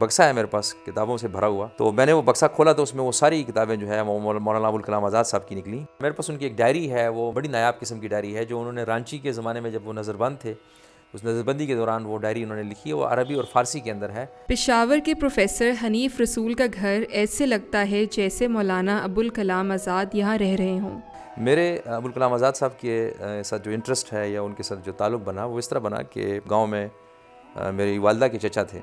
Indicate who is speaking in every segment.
Speaker 1: بکسا ہے میرے پاس کتابوں سے بھرا ہوا، تو میں نے وہ بکسا کھولا تو اس میں وہ ساری کتابیں جو ہے مولانا ابوالکلام آزاد صاحب کی نکلی۔ میرے پاس ان کی ایک ڈائری ہے، وہ بڑی نایاب قسم کی ڈائری ہے، جو انہوں نے رانچی کے زمانے میں جب وہ نظر بند تھے، اس نظر بندی کے دوران وہ ڈائری انہوں نے لکھی ہے، وہ عربی اور فارسی کے اندر ہے۔
Speaker 2: پشاور کے پروفیسر حنیف رسول کا گھر ایسے لگتا ہے جیسے مولانا ابوالکلام آزاد یہاں رہ رہے ہوں۔
Speaker 1: میرے ابوالکلام آزاد صاحب کے ساتھ جو انٹرسٹ ہے یا ان کے ساتھ جو تعلق بنا وہ اس طرح بنا کہ گاؤں میں میری والدہ کے چچا تھے،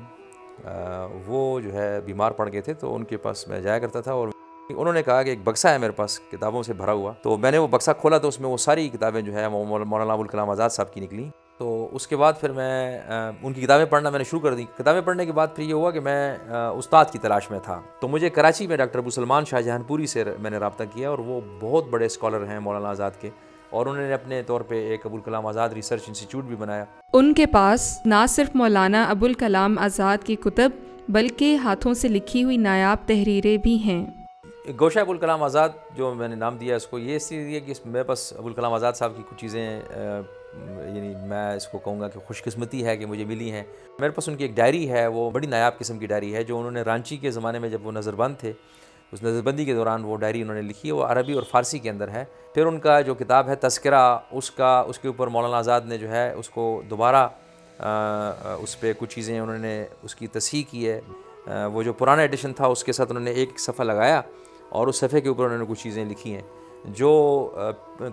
Speaker 1: وہ جو ہے بیمار پڑ گئے تھے، تو ان کے پاس میں جایا کرتا تھا، اور انہوں نے کہا کہ ایک بکسا ہے میرے پاس کتابوں سے بھرا ہوا، تو میں نے وہ بکسا کھولا تو اس میں وہ ساری کتابیں جو ہے مولانا ابوالکلام آزاد صاحب کی نکلیں۔ تو اس کے بعد پھر میں ان کی کتابیں پڑھنا میں نے شروع کر دی۔ کتابیں پڑھنے کے بعد پھر یہ ہوا کہ میں استاد کی تلاش میں تھا، تو مجھے کراچی میں ڈاکٹر ابو سلمان شاہ جہان پوری سے میں نے رابطہ کیا، اور وہ بہت بڑے اسکالر ہیں مولانا آزاد کے، اور انہوں نے اپنے طور پہ ایک ابوالکلام آزاد ریسرچ انسٹیٹیوٹ بھی بنایا۔
Speaker 2: ان کے پاس نہ صرف مولانا ابوالکلام آزاد کی کتب بلکہ ہاتھوں سے لکھی ہوئی نایاب تحریریں بھی ہیں۔
Speaker 1: گوشہ ابوالکلام آزاد جو میں نے نام دیا اس کو، یہ اس لیے کہ میرے پاس ابوالکلام آزاد صاحب کی کچھ چیزیں یعنی میں اس کو کہوں گا کہ خوش قسمتی ہے کہ مجھے ملی ہیں۔ میرے پاس ان کی ایک ڈائری ہے، وہ بڑی نایاب قسم کی ڈائری ہے، جو انہوں نے رانچی کے زمانے میں جب وہ نظر بند تھے، اس نظر بندی کے دوران وہ ڈائری انہوں نے لکھی ہے، وہ عربی اور فارسی کے اندر ہے۔ پھر ان کا جو کتاب ہے تذکرہ، اس کے اوپر مولانا آزاد نے جو ہے اس کو دوبارہ اس پہ کچھ چیزیں انہوں نے اس کی تصحیح کی ہے۔ وہ جو پرانا ایڈیشن تھا اس کے ساتھ انہوں نے ایک صفحہ لگایا، اور اس صفحے کے اوپر انہوں نے کچھ چیزیں لکھی ہیں، جو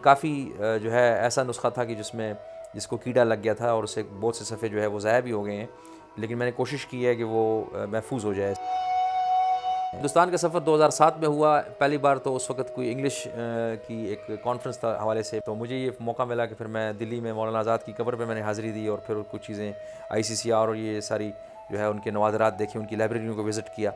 Speaker 1: کافی جو ہے ایسا نسخہ تھا کہ جس کو کیڑا لگ گیا تھا، اور اسے بہت سے صفحے جو ہے وہ ضائع بھی ہو گئے ہیں، لیکن میں نے کوشش کی ہے کہ وہ محفوظ ہو جائے۔ ہندوستان کا سفر 2007 میں ہوا پہلی بار، تو اس وقت کوئی انگلش کی ایک کانفرنس تھا حوالے سے، تو مجھے یہ موقع ملا کہ پھر میں دلی میں مولانا آزاد کی قبر پہ میں نے حاضری دی، اور پھر کچھ چیزیں ICCR اور یہ ساری جو ہے ان کے نوادرات دیکھے، ان کی لائبریریوں کو وزٹ کیا۔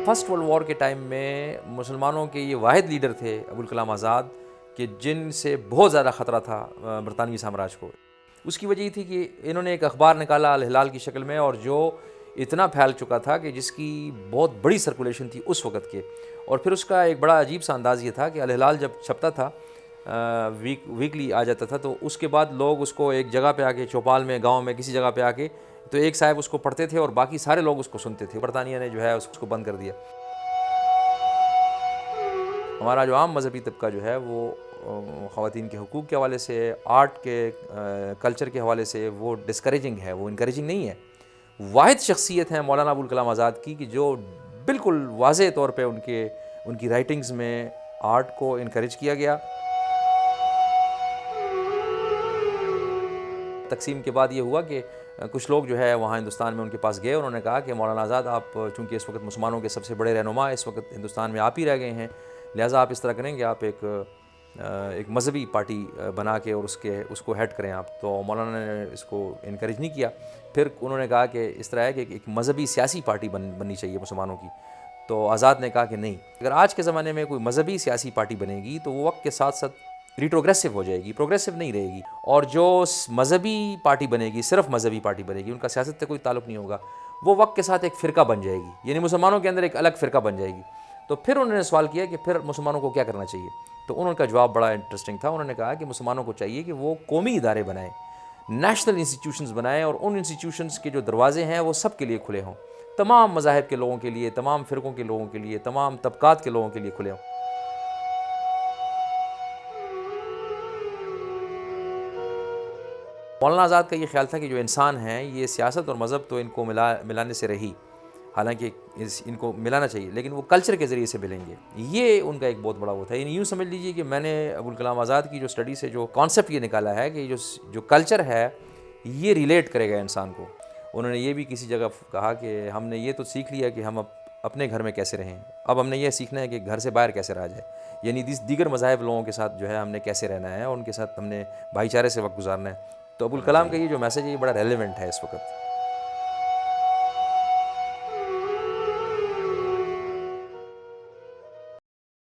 Speaker 1: فرسٹ ورلڈ وار کے ٹائم میں مسلمانوں کے یہ واحد لیڈر تھے ابوالکلام آزاد، کہ جن سے بہت زیادہ خطرہ تھا برطانوی سامراج کو۔ اس کی وجہ یہ تھی کہ انہوں نے ایک اخبار نکالا الہلال کی شکل میں، اور جو اتنا پھیل چکا تھا کہ جس کی بہت بڑی سرکولیشن تھی اس وقت کے، اور پھر اس کا ایک بڑا عجیب سا انداز یہ تھا کہ الہلال جب چھپتا تھا، ویکلی آ جاتا تھا، تو اس کے بعد لوگ اس کو ایک جگہ پہ آ کے، چوپال میں، گاؤں میں کسی جگہ پہ آ کے، تو ایک صاحب اس کو پڑھتے تھے اور باقی سارے لوگ اس کو سنتے تھے۔ برطانیہ نے جو ہے اس کو بند کر دیا۔ ہمارا جو عام مذہبی طبقہ جو ہے وہ خواتین کے حقوق کے حوالے سے، آرٹ کے کلچر کے حوالے سے وہ ڈسکریجنگ ہے، وہ انکریجنگ نہیں ہے۔ واحد شخصیت ہے مولانا ابوالکلام آزاد کی، کہ جو بالکل واضح طور پہ ان کی رائٹنگز میں آرٹ کو انکریج کیا گیا۔ تقسیم کے بعد یہ ہوا کہ کچھ لوگ جو ہے وہاں ہندوستان میں ان کے پاس گئے، انہوں نے کہا کہ مولانا آزاد، آپ چونکہ اس وقت مسلمانوں کے سب سے بڑے رہنما اس وقت ہندوستان میں آپ ہی رہ گئے ہیں، لہٰذا آپ اس طرح کریں کہ آپ ایک مذہبی پارٹی بنا کے اور اس کو ہیڈ کریں آپ۔ تو مولانا نے اس کو انکریج نہیں کیا۔ پھر انہوں نے کہا کہ اس طرح ہے کہ ایک مذہبی سیاسی پارٹی بننی چاہیے مسلمانوں کی۔ تو آزاد نے کہا کہ نہیں، اگر آج کے زمانے میں کوئی مذہبی سیاسی پارٹی بنے گی تو وہ وقت کے ساتھ ساتھ ریٹروگریسو ہو جائے گی، پروگریسو نہیں رہے گی، اور جو مذہبی پارٹی بنے گی، صرف مذہبی پارٹی بنے گی، ان کا سیاست سے کوئی تعلق نہیں ہوگا، وہ وقت کے ساتھ ایک فرقہ بن جائے گی، یعنی مسلمانوں کے اندر ایک الگ فرقہ بن جائے گی۔ تو پھر انہوں نے سوال کیا کہ پھر مسلمانوں کو کیا کرنا چاہیے؟ تو انہوں کا جواب بڑا انٹرسٹنگ تھا۔ انہوں نے کہا کہ مسلمانوں کو چاہیے کہ وہ قومی ادارے بنائیں، نیشنل انسٹیٹیوشنز بنائیں، اور ان انسٹیٹیوشنز کے جو دروازے ہیں وہ سب کے لیے کھلے ہوں، تمام مذاہب کے لوگوں کے لیے، تمام فرقوں کے لوگوں کے لیے، تمام طبقات کے لوگوں کے لیے کھلے ہوں۔ مولانا آزاد کا یہ خیال تھا کہ جو انسان ہیں، یہ سیاست اور مذہب تو ان کو ملانے سے رہی، حالانکہ ان کو ملانا چاہیے، لیکن وہ کلچر کے ذریعے سے ملیں گے، یہ ان کا ایک بہت بڑا وہ تھا۔ یعنی یوں سمجھ لیجیے کہ میں نے ابوالکلام آزاد کی جو اسٹڈی سے جو کانسیپٹ یہ نکالا ہے کہ جو کلچر ہے یہ ریلیٹ کرے گا انسان کو۔ انہوں نے یہ بھی کسی جگہ کہا کہ ہم نے یہ تو سیکھ لیا کہ ہم اپنے گھر میں کیسے رہیں، اب ہم نے یہ سیکھنا ہے کہ گھر سے باہر کیسے رہا جائے، یعنی دیگر مذاہب لوگوں کے ساتھ جو ہے ہم نے کیسے رہنا ہے، اور ان کے ساتھ ہم نے بھائی چارے سے وقت گزارنا ہے۔ تو ابوالکلام کا یہ جو میسیج ہے یہ بڑا ریلیونٹ ہے اس وقت۔